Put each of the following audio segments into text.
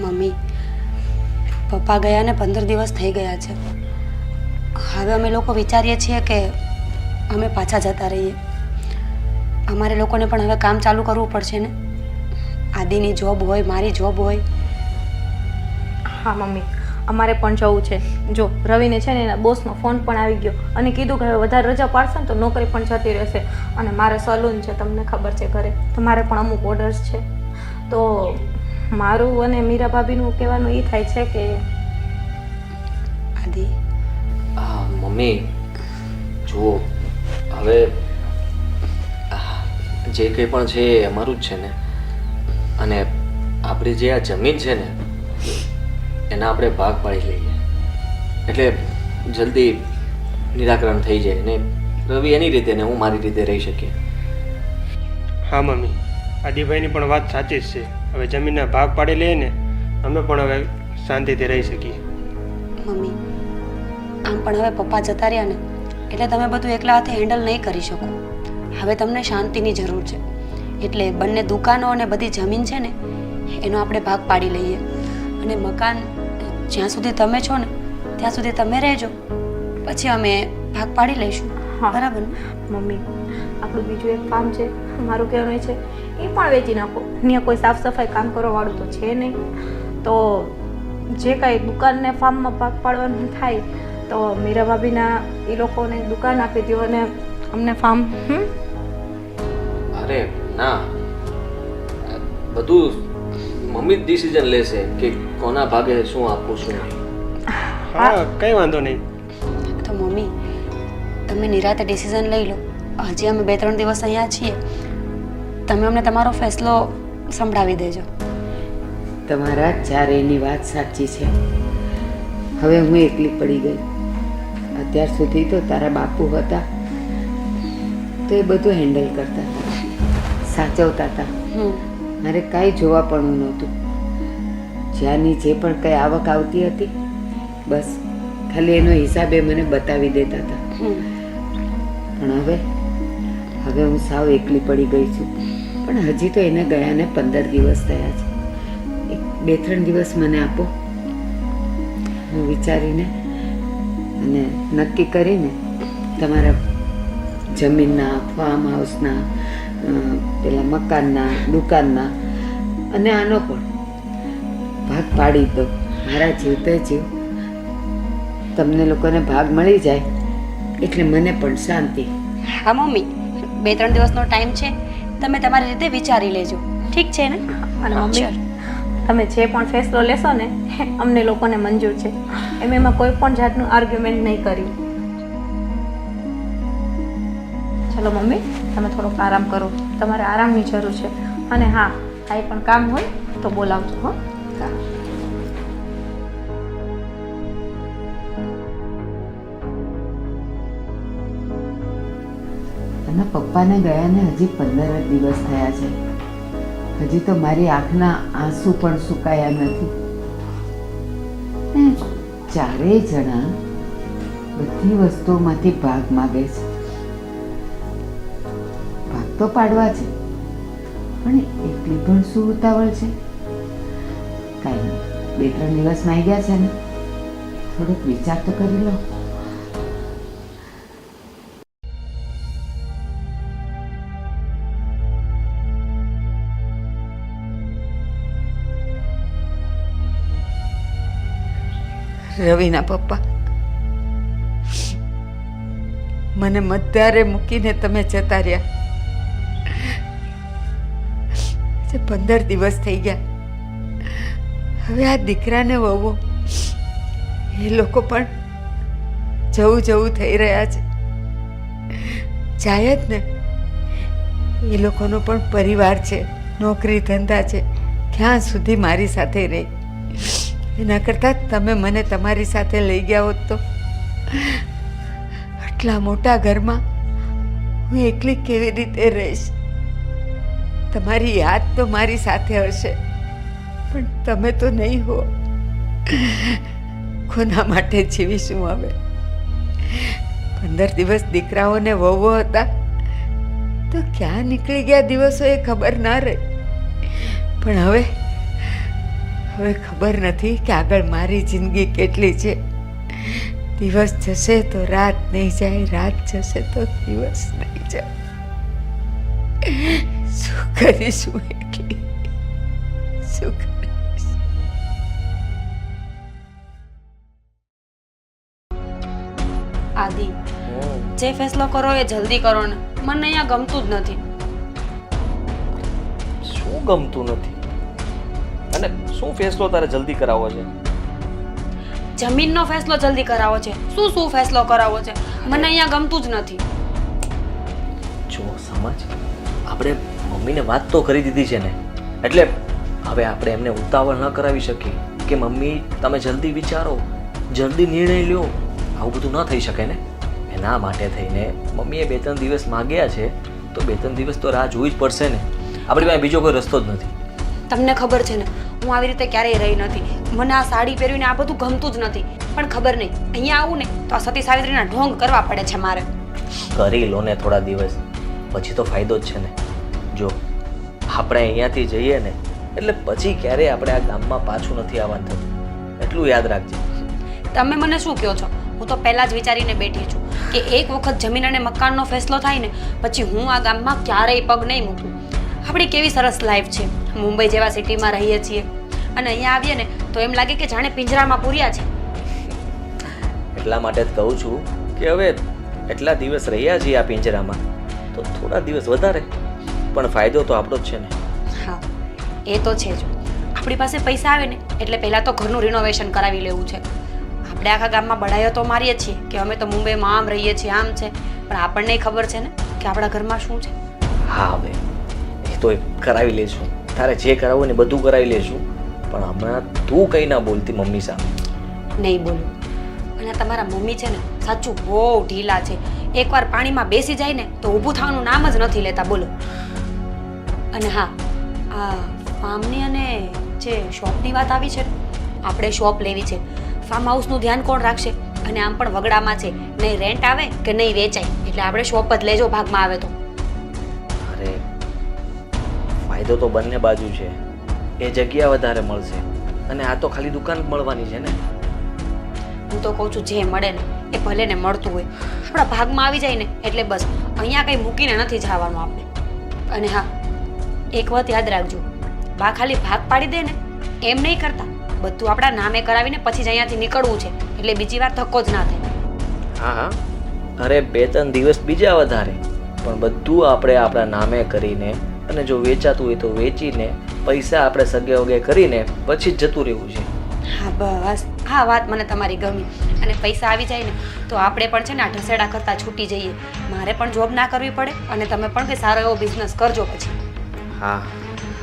Mummy, પપ્પા ગયા ને 15 દિવસ થઈ ગયા છે. હવે અમે લોકો વિચારીએ છીએ કે અમે પાછા જતા રહીએ. અમારે લોકોને પણ હવે કામ ચાલુ કરવું પડશે ને. આદિની જોબ હોય, મારી જોબ હોય. હા મમ્મી, અમારે પણ જવું છે. જો રવિને છે ને એના બોસનો ફોન પણ આવી ગયો અને કીધું કે હવે વધારે રજા પાડશે ને તો નોકરી પણ જતી રહેશે. અને મારે સલૂન છે, તમને ખબર છે ઘરે, તો મારે પણ અમુક ઓર્ડર્સ છે. તો મારું અને મીરા ભાભીનું કહેવાનું એ થાય છે કે આદિ, હા મમ્મી, જુઓ હવે જે કંઈ પણ છે એ અમારું જ છે ને. અને આપણી જે આ જમીન છે ને એના આપણે ભાગ પાડી લઈએ એટલે જલ્દી નિરાકરણ થઈ જાય ને રવિ એની રીતે ને હું મારી રીતે રહી શકીએ. હા મમ્મી, આદિભાઈની પણ વાત સાચી જ છે. હવે જમીનના ભાગ પાડી લઈએ ને અમે પણ હવે શાંતિથી રહી શકીએ. મમ્મી, આમ પણ હવે પપ્પા જતા રહ્યા ને એટલે તમે બધું એકલા હાથે હેન્ડલ નહીં કરી શકો. હવે તમને શાંતિની જરૂર છે એટલે બંને દુકાનો અને બધી જમીન છે ને એનો આપણે ભાગ પાડી લઈએ. અને મકાન જ્યાં સુધી તમે છો ને ત્યાં સુધી તમે રહેજો, પછી અમે ભાગ પાડી લઈશું. હા. બરાબર ને? મમ્મી, આપણું બીજું એક કામ છે, મારું કહેવાનું એ છે એ પણ વેચી નાખો. ત્યાં કોઈ સાફ સફાઈ કામ કરવાવાળું તો છે નહીં. તો જે કાંઈ દુકાનને ફાર્મમાં ભાગ પાડવાનું થાય તો મીરા ભાભીના એ લોકોને દુકાન આપી દો અને અમને ફાર્મ. અરે ના, બધું મમ્મી જ ડિસિઝન લેશે કે કોના ભાગે શું આપવું શું નહીં. હા, કંઈ વાંધો નહીં. તો મમ્મી, તમે નિરાતે ડિસિઝન લઈ લો. હજી અમે 2-3 દિવસ અહીંયા છીએ. તમે અમને તમારો ફેસલો સંભળાવી દેજો. તમારા ચારેયની વાત સાચી છે. હવે હું એકલી પડી ગઈ. અત્યાર સુધી તો તારા બાપુ હતા તો એ બધું હેન્ડલ કરતા હતા, સાચવતા હતા. મારે કાંઈ જોવા પણ નહોતું. જ્યાંની જે પણ કંઈ આવક આવતી હતી બસ ખાલી એનો હિસાબ એ મને બતાવી દેતા હતા. પણ હવે હું સાવ એકલી પડી ગઈ છું. પણ હજી તો એને ગયાને 15 દિવસ થયા છે. 2-3 દિવસ મને આપો. હું વિચારીને અને નક્કી કરીને તમારા જમીનના, ફાર્મ હાઉસના, પેલા મકાનના, દુકાનના અને આનો પણ ભાગ પાડી દો. મારા જીવતે જીવ તમને લોકોને ભાગ મળી જાય એટલે મને પણ શાંતિ. હા મમ્મી, 2-3 દિવસનો ટાઈમ છે, તમે તમારી રીતે વિચારી લેજો. ઠીક છે ને? અને મમ્મી, તમે જે પણ ફેસલો લેશો ને અમને લોકોને મંજૂર છે. એમાં કોઈ પણ જાતનું આર્ગ્યુમેન્ટ નહીં કર્યું. ચલો મમ્મી, તમે થોડોક આરામ કરો, તમારે આરામની જરૂર છે. અને હા, કાંઈ પણ કામ હોય તો બોલાવજો. હો. અને પપ્પાને ગયાને હજી 15 દિવસ થયા છે. હજી તો મારી આંખના આંસુ પણ સુકાયા નથી. ને ચારેય જણા બધી વસ્તુઓમાંથી ભાગ માગે છે. ભાગ તો પાડવા છે પણ એટલી પણ શું ઉતાવળ છે? કાંઈ નહીં, 2-3 દિવસ માંગ્યા છે ને, થોડોક વિચાર તો કરી લો. રવિના પપ્પા, મને મતદારે મૂકીને તમે જતા રહ્યા. 15 દિવસ થઈ ગયા. હવે આ દીકરાને વહુ એ લોકો પણ જવું થઈ રહ્યા છે. જાય જ ને, એ લોકોનો પણ પરિવાર છે, નોકરી ધંધા છે. ક્યાં સુધી મારી સાથે રહે? એના કરતાં તમે મને તમારી સાથે લઈ ગયા હોત તો આટલા મોટા ઘરમાં હું એકલી કેવી રીતે રહીશ? તમારી યાદ તો મારી સાથે હશે પણ તમે તો નહીં હો. કોના માટે જીવીશું હવે? 15 દિવસ દીકરાઓને વહુઓ હતા તો ક્યાં નીકળી ગયા દિવસો એ ખબર ના રહે. પણ હવે હવે ખબર નથી કે આગળ મારી જિંદગી કેટલી છે. દિવસ જશે તો રાત નહીં જાય, રાત જશે તો દિવસ નહીં જાય. શું કરીશું એકલી? શું કરીશ? આદિ, જે ફેસલો કરો એ જલ્દી કરો ને. મને અહીંયા ગમતું જ નથી. શું ગમતું નથી? અને શું ફેસલો તારે જલ્દી કરાવવો છે? જમીનનો ફેસલો જલ્દી કરાવો છે. શું ફેસલો કરાવવો છે? મને અહીંયા ગમતું જ નથી. જો સમજ, આપણે મમ્મીને વાત તો કરી દીધી છે ને, એટલે હવે આપણે એમને ઉતાવળ ન કરાવી શકીએ કે મમ્મી તમે જલ્દી વિચારો, જલ્દી નિર્ણય લ્યો. આવું બધું ન થઈ શકે ને. એના માટે થઈને મમ્મીએ 2-3 દિવસ માંગ્યા છે, તો 2-3 દિવસ તો રાહ જોવી જ પડશે ને. આપણી પાસે બીજો કોઈ રસ્તો જ નથી. તમને ખબર છે ને, હું આવી રીતે ક્યારેય રહી નથી. મને આ સાડી પહેરવીને આ બધું ગમતું જ નથી. પણ ખબર નહીં, અહીંયા આવું ને તો આ સતી સાવિત્રીના ઢોંગ કરવા પડે છે મારે. કરી લો ને થોડા દિવસ, પછી તો ફાયદો જ છે ને. જો આપણે અહીંયાથી જઈએ ને એટલે પછી ક્યારેય આપણે આ ગામમાં પાછું નથી આવવાનું થતું, એટલું યાદ રાખજે. તમે મને શું કહો છો? હું તો પહેલા જ વિચારીને બેઠી છું કે એક વખત જમીન અને મકાનનો ફેસલો થાય ને પછી હું આ ગામમાં ક્યારેય પગ નહીં મૂકું. આપણી કેવી સરસ લાઈફ છે, મુંબઈ જેવા સિટીમાં રહીએ છીએ અને અહીંયા આવીએ ને તો એમ લાગે કે જાણે પિંજરામાં પૂર્યા છે. એટલા માટે જ કહું છું કે હવે એટલા દિવસ રહ્યા છીએ આ પિંજરામાં તો થોડા દિવસ વધારે, પણ ફાયદો તો આપણો જ છે ને. હા, એ તો છે જ. આપણી પાસે પૈસા આવે ને એટલે પહેલાં તો ઘરનું રિનોવેશન કરાવી લેવું છે. આપણે આખા ગામમાં બડાઈઓ તો મારીએ છીએ કે અમે તો મુંબઈમાં આમ રહીએ છીએ, આમ છે, પણ આપણને ખબર છે ને કે આપણા ઘરમાં શું છે. હા, હવે એ તો કરાવી લેશું. તારે જે કરાવવું ને બધું કરાવી લેશું, પણ હમણાં તું કંઈ ના બોલતી મમ્મી સામે. નહીં બોલું. અને તમારા મમ્મી છે ને સાચું બહુ ઢીલા છે. એકવાર પાણીમાં બેસી જાય ને તો ઊભું થવાનું નામ જ નથી લેતા. બોલો. અને હા, આ ફાર્મની અને જે શોપની વાત આવી છે ને, આપણે શોપ લેવી છે. ફાર્મ હાઉસનું ધ્યાન કોણ રાખશે? અને આમ પણ વગડામાં છે, નહીં રેન્ટ આવે કે નહીં વેચાય, એટલે આપણે શોપ જ લેજો ભાગમાં આવે તો. અરે ફાયદો તો બંને બાજુ છે. એ જગ્યા વધારે મળશે અને આ તો ખાલી દુકાન જ મળવાની છે ને. હું તો કહું છું જે મળે ને એ ભલે ને મળતું હોય, આપણા ભાગમાં આવી જાય ને એટલે બસ. અહીંયા કંઈ મૂકીને નથી જવાનું આપણે. અને હા, એક વાત યાદ રાખજો, બા ખાલી ભાગ પાડી દે ને એમ નહીં કરતા, બધું આપણા નામે કરાવીને પછી જ અહીંયાથી નીકળવું છે, એટલે બીજી વાર ધક્કો જ ના થાય. હા હા, અરે 2-3 દિવસ બીજા વધારે, પણ બધું આપણે આપણા નામે કરીને અને જો વેચાતું હોય તો વેચીને પૈસા આપણે સગે વગે કરીને પછી જ જતું રહેવું છે. હા બસ, આ વાત મને તમારી ગમી. અને પૈસા આવી જાય ને તો આપણે પણ છે ને આ ઢસેડા કરતાં છૂટી જઈએ. મારે પણ જોબ ના કરવી પડે અને તમે પણ કંઈ સારો એવો બિઝનેસ કરજો પછી. હા,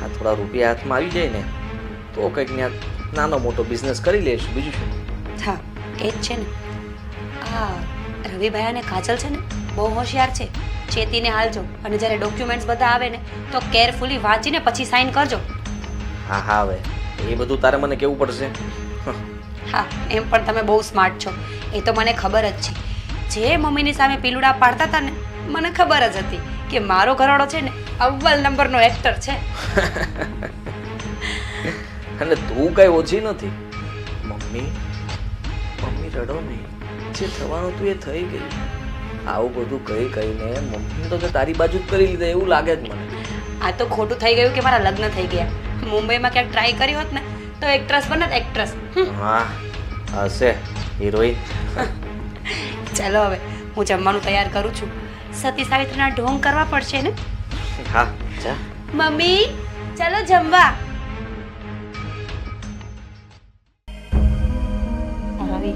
આ થોડા રૂપિયા હાથમાં આવી જાય ને તો કંઈક ત્યાં નાનો મોટો બિઝનેસ કરી લઈશું, બીજું શું. હા, એ જ છે ને. આ રવિભાઈ અને કાજલ છે ને બહુ હોશિયાર છે. ચેતીને હાલજો અને જ્યારે ડોક્યુમેન્ટ્સ બધા આવે ને તો કેરફુલી વાંચીને પછી સાઈન કરજો. હા હા, હવે એ બધું તારે મને કેવું પડશે. હા, એમ પણ તમે બહુ સ્માર્ટ છો, એ તો મને ખબર જ છે. જે મમ્મીની સામે પીલુડા પાડતા હતા ને મને ખબર જ હતી કે મારો ઘરવાળો છે ને અવ્વલ નંબરનો એક્ટર છે. અને તું કઈ ઓછી નથી. મમ્મી મમ્મી રડો નહીં, જે થવાનું તું એ થઈ ગયું. આવું બધું કહી કહીને મમ્મી તો તારી બાજુ જ કરી લીધા એવું લાગે જ મને. આ તો ખોટું થઈ ગયું કે મારા લગ્ન થઈ ગયા. મુંબઈમાં ક્યાંક ટ્રાય કરી હોત ને તો એક્ટ્રેસ બનત, એક્ટ્રેસ. હા હશે હિરોઈન. ચાલો હવે હું જમવાનું તૈયાર કરું છું. સતી સાવિત્રીના ઢોંગ કરવા પડશે ને. હા જા. મમ્મી ચાલો જમવા. રવિ,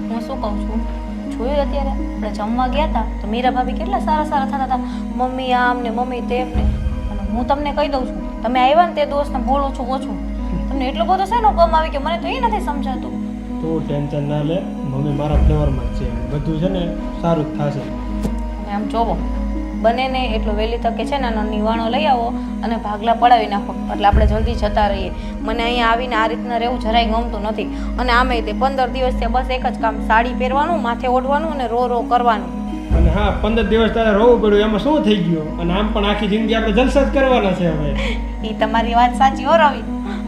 હું શું કહું છું, જોયું અત્યારે આપણે જમવા ગયા હતા તો મીરા ભાભી કેટલા સારા સારા થતા હતા. મમ્મી આમ ને મમ્મી તેમ ને. અને હું તમને કહી દઉં છું, તમે આવ્યા ને તે દોસ્તને બોલો છો ઓછું. તમને એટલો બધો શેનો કમ આવી કે મને તો એ નથી સમજાતું. તું ટેન્શન ના લે, મમ્મી મારા ફ્લેવરમાં જ છે, બધું છે ને સારું જ થશે. અને આમ જોવો, બને ને એટલો વહેલી તકે છે ને આનો નિવાણો લઈ આવો અને ભાગલા પડાવી નાખો એટલે આપણે જલ્દી જતા રહીએ. મને અહીંયા આવીને આ રીતના રહેવું જરાય ગમતું નથી. અને આમે તે 15 દિવસથી બસ એક જ કામ, સાડી પહેરવાનું, માથે ઓઢવાનું અને રો કરવાનું. અને હા, 15 દિવસ તારે રોવું પડ્યું, એમાં શું થઈ ગયું? અને આમ પણ આખી જિંદગી આપણે જલસા જ કરવાના છે હવે. એ તમારી વાત સાચી હો રવિ,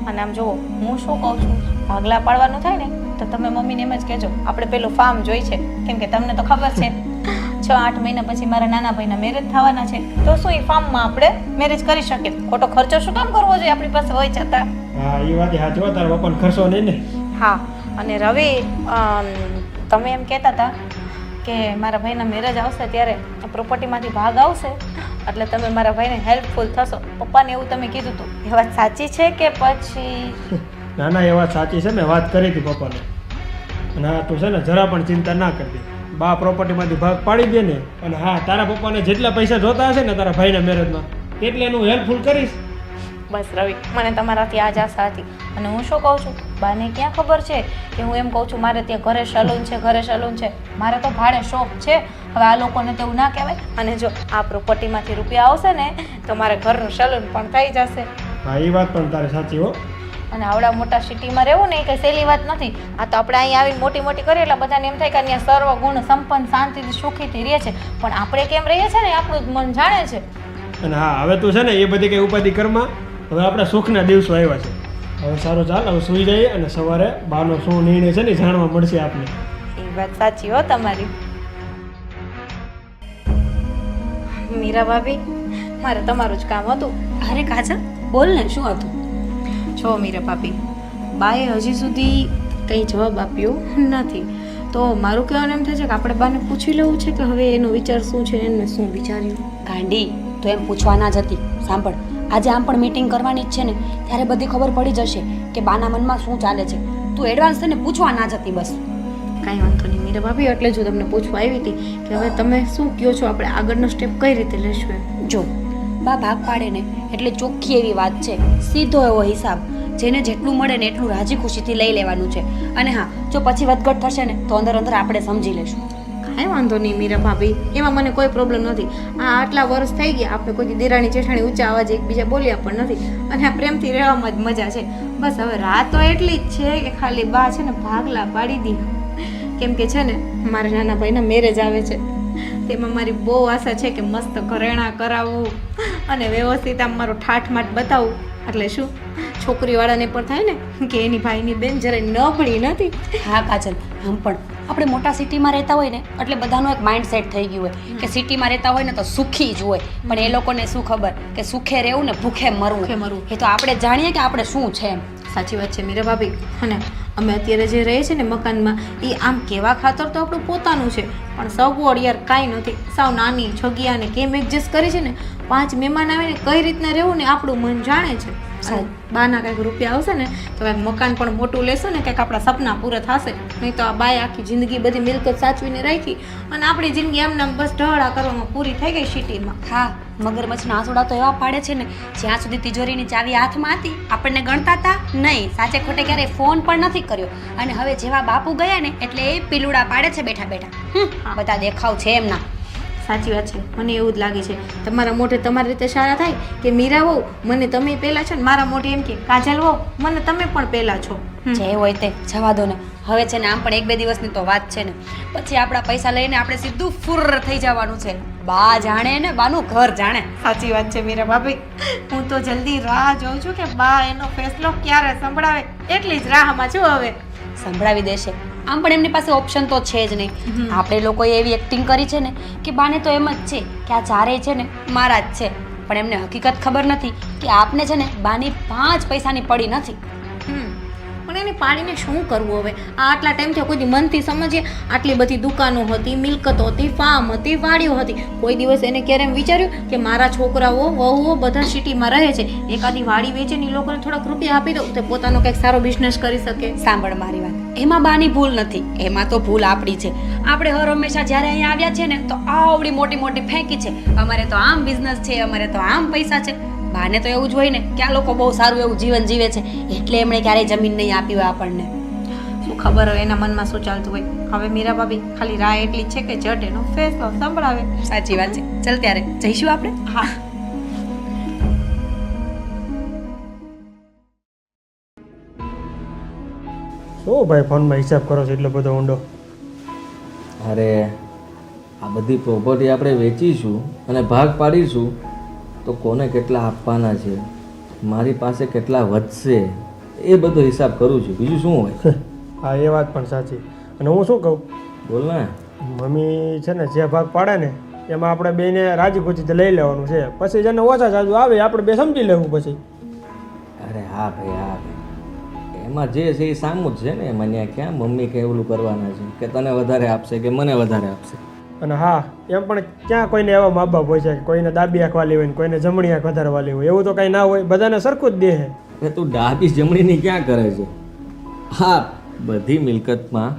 અને આમ જુઓ હું શું કહું છું, ભાગલા પાડવાનું થાય ને તો તમે મમ્મીને એમ જ કહેજો આપણે પેલું ફાર્મ જોઈ છે, કેમ કે તમને તો ખબર છે 6-8 મહિના પછી મારા નાના ભાઈના મેરેજ થવાના છે, તો શું એ ફાર્મમાં આપણે મેરેજ કરી શકીએ. ખોટો ખર્ચો શું કામ કરવો જોઈએ આપણી પાસે હોય છતાં. હા એ વાત સાચી, તારા પપ્પાને ખર્ચો નહીં ને. હા, અને રવિ તમે એમ કહેતા હતા કે મારા ભાઈના મેરેજ આવશે ત્યારે પ્રોપર્ટીમાંથી ભાગ આવશે એટલે તમે મારા ભાઈને હેલ્પફુલ થશો. પપ્પાને એવું તમે કીધું હતું, એ વાત સાચી છે કે પછી? ના ના, એ વાત સાચી છે, મેં વાત કરી હતી પપ્પાને. અને હા તું છે ને જરા પણ ચિંતા ના કરતી, બા પ્રોપર્ટીમાંથી ભાગ પાડી દે ને. અને હા, તારા પપ્પાને જેટલા પૈસા જોતા હશે ને તારા ભાઈના મેરેજમાં એટલે એનું હેલ્પફુલ કરીશ. બસ રવિ, મને તમારાથી આ જ આશા હતી. અને હું શું કહું છું, બાને ક્યાં ખબર છે કે હું એમ કહું છું મારે ત્યાં ઘરે સલૂન છે, ઘરે સલૂન છે, મારે તો ભાડે શોપ છે. હવે આ લોકોને તો એવું ના કહેવાય. અને જો આ પ્રોપર્ટીમાંથી રૂપિયા આવશે ને તો મારે ઘરનું સલૂન પણ થઈ જશે. હા એ વાત પણ તારે સાચી હો. અને આવડા મોટા સિટીમાં રહેવું ને એ કંઈ સહેલી વાત નથી. આ તો આપણે અહીંયા આવીને મોટી મોટી કરીએ એટલે બધાને એમ થાય કે અહીંયા સર્વ ગુણ સંપન્ન શાંતિથી સુખીથી રહે છે, પણ આપણે કેમ રહીએ છીએ ને આપણું જ મન જાણે છે. અને હા હવે તું છે ને એ બધી કંઈ ઉપાધિ કરમાં, હવે આપણા સુખના દિવસો આવ્યા છે. હવે સારું ચાલ, હવે સૂઈ જઈએ અને સવારે બાનો શું નિર્ણય છે ને જાણવા મળશે આપને. એ વાત સાચી હો તમારી. મીરા ભાભી, મારે તમારું જ કામ હતું. અરે કાજલ, બોલ ને, શું હતું? છો મીરા ભાભી, બાએ હજી સુધી કંઈ જવાબ આપ્યો નથી, તો મારું કહેવાનું એમ થાય છે કે આપણે બાને પૂછી લેવું છે કે હવે એનો વિચાર શું છે, એને શું વિચાર્યું. ગાંડી, તો એમ પૂછવા ના જતી. સાંભળ, આજે આમ પણ મીટિંગ કરવાની જ છે ને, ત્યારે બધી ખબર પડી જશે કે બાના મનમાં શું ચાલે છે. તું એડવાન્સ થઈને પૂછવા ના જતી બસ. કાંઈ વાંધો નહીં મીરા ભાભી, એટલે જ હું તમને પૂછવા આવી હતી કે હવે તમે શું કહો છો, આપણે આગળનો સ્ટેપ કઈ રીતે લેશું એમ. જો બા ભાગ પાડે ને એટલે ચોખ્ખી એવી વાત છે, સીધો એવો હિસાબ, જેને જેટલું મળે ને એટલું રાજી ખુશીથી લઈ લેવાનું છે. અને હા, જો પછી વધઘટ થશે ને તો અંદર અંદર આપણે સમજી લેશું. કાંઈ વાંધો નહીં મીરા ભાભી, એમાં મને કોઈ પ્રોબ્લેમ નથી. આટલા વર્ષ થઈ ગયા, આપણે કોઈ દેરાણી જેઠાણી ઊંચા અવાજે એકબીજા બોલ્યા પણ નથી, અને આ પ્રેમથી રહેવામાં જ મજા છે. બસ હવે રાત તો એટલી જ છે કે ખાલી બા છે ને ભાગલા પાડી દી. કેમ કે છે ને મારા નાના ભાઈના મેરેજ આવે છે, તેમાં મારી બહુ આશા છે કે મસ્ત ઘરેણાં કરાવવું અને વ્યવસ્થિત આમ મારો ઠાઠમાટ બતાવવું. એટલે શું છોકરીવાળાને પણ થાય ને કે એની ભાઈની બેન જરાય નબળી નથી. હા કાજલ, આમ પણ આપણે મોટા સિટીમાં રહેતા હોય ને એટલે બધાનું એક માઇન્ડ સેટ થઈ ગયું હોય કે સિટીમાં રહેતા હોય ને તો સુખી જ હોય, પણ એ લોકોને શું ખબર કે સુખે રહેવું ને ભૂખે મરવું. એ તો આપણે જાણીએ કે આપણે શું છે એમ. સાચી વાત છે મીરા ભાભી. અને અમે અત્યારે જે રહીએ છીએ ને મકાનમાં, એ આમ કેવા ખાતર તો આપણું પોતાનું છે, પણ સગવડ યાર કાંઈ નથી. સાવ નાની જગ્યાને કેમ એડજસ્ટ કરી છે ને, 5 મહેમાન આવે ને કઈ રીતના રહેવું ને આપણું મન જાણે છે. બાના કંઈક રૂપિયા આવશે ને તો કંઈક મકાન પણ મોટું લેશું ને કંઈક આપણા સપના પૂરા થશે. નહીં તો આ બાએ આખી જિંદગી બધી મિલકત સાચવીને રાખી અને આપણી જિંદગી એમને બસ ઢહડા કરવામાં પૂરી થઈ ગઈ સિટીમાં. હા, મગરમચ્છના આંસુડા તો એવા પાડે છે ને, જ્યાં સુધી તિજોરીની ચાવી હાથમાં હતી આપણને ગણતા હતા નહીં, સાચે ખોટે ક્યારેય ફોન પણ નથી કર્યો. અને હવે જેવા બાપુ ગયા ને એટલે એ પીલુડા પાડે છે બેઠા બેઠા. બધા દેખાવ છે એમના. સાચી વાત છે, મને એવું જ લાગે છે. તમારા મોઢે તમારી રીતે સારા થાય કે મીરા વહુ મને તમે પહેલા છો ને મારા મોઢે એમ કે કાજલ વહુ મને તમે પણ પહેલા છો. જે હોય તે જવા દો ને. હવે છે ને આમ પણ 1-2 દિવસની તો વાત છે ને, પછી આપણા પૈસા લઈને આપણે સીધું ફુર્ર થઈ જવાનું છે. બા જાણે ને બાનું ઘર જાણે. સાચી વાત છે મીરા ભાભી. હું તો જલ્દી રાહ જોઉં છું કે બા એનો ફેસલો ક્યારે સંભળાવે, એટલી જ રાહમાં છું હવે. સંભળાવી દેશે. આમ પણ એમની પાસે ઓપ્શન તો છે જ નહીં. આપણે લોકોએ એવી એક્ટિંગ કરી છે ને કે બાને તો એમ જ છે કે આ ચારેય છે ને મારા જ છે, પણ એમને હકીકત ખબર નથી કે આપને છે ને બાની 5 પૈસાની પડી નથી. પણ એને પાડીને શું કરવું હવે? આ આટલા ટાઈમથી કોઈ મનથી સમજીએ, આટલી બધી દુકાનો હતી, મિલકતો હતી, ફાર્મ હતી, વાડીઓ હતી, કોઈ દિવસ એને ક્યારે એમ વિચાર્યું કે મારા છોકરાઓ વહુઓ બધા સિટીમાં રહે છે, એકાદી વાડી વેચીને એ લોકોને થોડાક રૂપિયા આપી દઉં તો પોતાનો કંઈક સારો બિઝનેસ કરી શકે. સાંભળ મારી વાત, એમાં બાની ભૂલ નથી, એમાં તો ભૂલ આપણી છે. આપણે હર હંમેશા જ્યારે અહીંયા આવ્યા છે ને તો આવડી મોટી મોટી ફેંકી છે, અમારે તો આમ બિઝનેસ છે, અમારે તો આમ પૈસા છે. બાને તો એવું જ હોય ને કે આ લોકો બહુ સારું એવું જીવન જીવે છે એટલે એમણે ક્યારેય જમીન નહીં આપી હોય આપણને. શું ખબર હોય એના મનમાં શું ચાલતું હોય. હવે મીરા ભાભી ખાલી રાહ એટલી છે કે જટ એનો ફેસલો સંભળાવે. સાચી વાત છે. ચાલ ત્યારે જઈશું આપણે. હા. શું ભાઈ ફોનમાં હિસાબ કરો છો એટલો બધો ઊંડો? અરે આ બધી પ્રોપર્ટી આપણે વેચીશું અને ભાગ પાડીશું તો કોને કેટલા આપવાના છે, મારી પાસે કેટલા વધશે એ બધો હિસાબ કરું છું, બીજું શું હોય. હા એ વાત પણ સાચી. અને હું શું કહું, બોલ ને. મમ્મી છે ને જે ભાગ પાડે ને એમાં આપણે બેને રાજી ખુશીથી લઈ લેવાનું છે. પછી જેને ઓછા સાજુ આવે આપણે બે સમજી લેવું પછી. અરે હા ભાઈ, હા ભાઈ, એમાં જે છે એ સામું જ છે ને. મને ક્યાં મમ્મી કે ઓલું કરવાના છે કે તને વધારે આપશે કે મને વધારે આપશે. અને હા એમ પણ ક્યાં કોઈને એવા મા બાપ હોય છે કે કોઈને ડાબી આંખ વાલી હોય ને કોઈને જમણી આંખ વધારે વાલી હોય, એવું તો કાંઈ ના હોય, બધાને સરખું જ દે છે. કે તું ડાબી જમણીની ક્યાં કરે છે? હા, બધી મિલકતમાં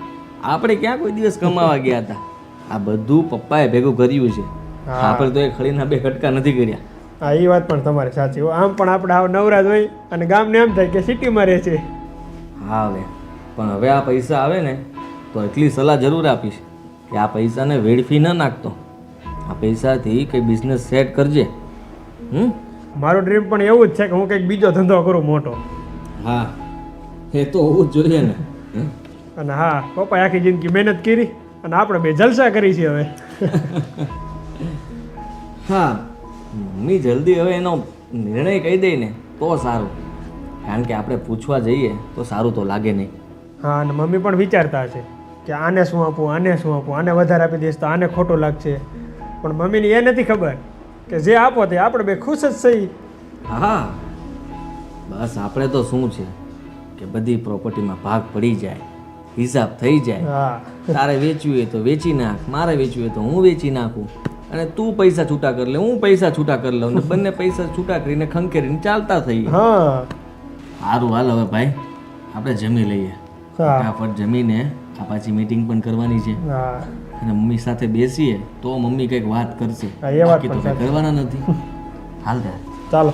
આપણે ક્યાં કોઈ દિવસ કમાવા ગયા હતા? આ બધું પપ્પાએ ભેગું કર્યું છે. હા. આપણે તો એ ખડીના બે કટકા નથી કર્યા. હા એ વાત પણ તમારી સાચી. આમ પણ આપણે આવ નવરાજ હોય અને ગામને એમ થાય કે સિટીમાં રહે છે. હા હવે, પણ હવે આ પૈસા આવે ને તો એટલી સલાહ જરૂર આપીશ કે આ પૈસાને વેડફી ન નાખતો. આ પૈસાથી કંઈ બિઝનેસ સેટ કરજે. મારું ડ્રીમ પણ એવું જ છે કે હું કંઈક બીજો ધંધો કરું મોટો. હા, એ તો હોવું જ જોઈએ ને. અને હા પપ્પાએ આખી જિંદગી મહેનત કરી અને આપણે બે જલસા કરી છે હવે. હા, મમ્મી જલ્દી હવે એનો નિર્ણય કહી દે ને તો સારું, કારણ કે આપણે પૂછવા જઈએ તો સારું તો લાગે નહીં. હા અને મમ્મી પણ વિચારતા હશે કે આને શું આપું, આને શું આપું, આને વધારે આપી દઈશ તો આને ખોટું લાગશે. પણ મમ્મીને એ નથી ખબર કે જે આપો તે આપણે બે ખુશ જ થઈ. હા, બસ આપણે તો શું છે કે બધી પ્રોપર્ટીમાં ભાગ પડી જાય, હિસાબ થઈ જાય. હા તારે વેચવું હોય તો વેચી નાખ, મારે વેચવું હોય તો હું વેચી નાખું, અને તું પૈસા છૂટા કરી લે, હું પૈસા છૂટા કરી લઉં, ને બંને પૈસા છૂટા કરીને ખંખેરીને ચાલતા થઈએ. હા સારું, હાલ હવે ભાઈ આપણે જમી લઈએ. હા ફટાફટ જમીને આ પાછી મીટિંગ પણ કરવાની છે હા અને મમ્મી સાથે બેસીએ તો મમ્મી કંઈક વાત કરશે, હા, એ વાત બાકી તો પણ કંઈ સાચી. કરવાના નથી. હાલ ત્યારે. ચાલો.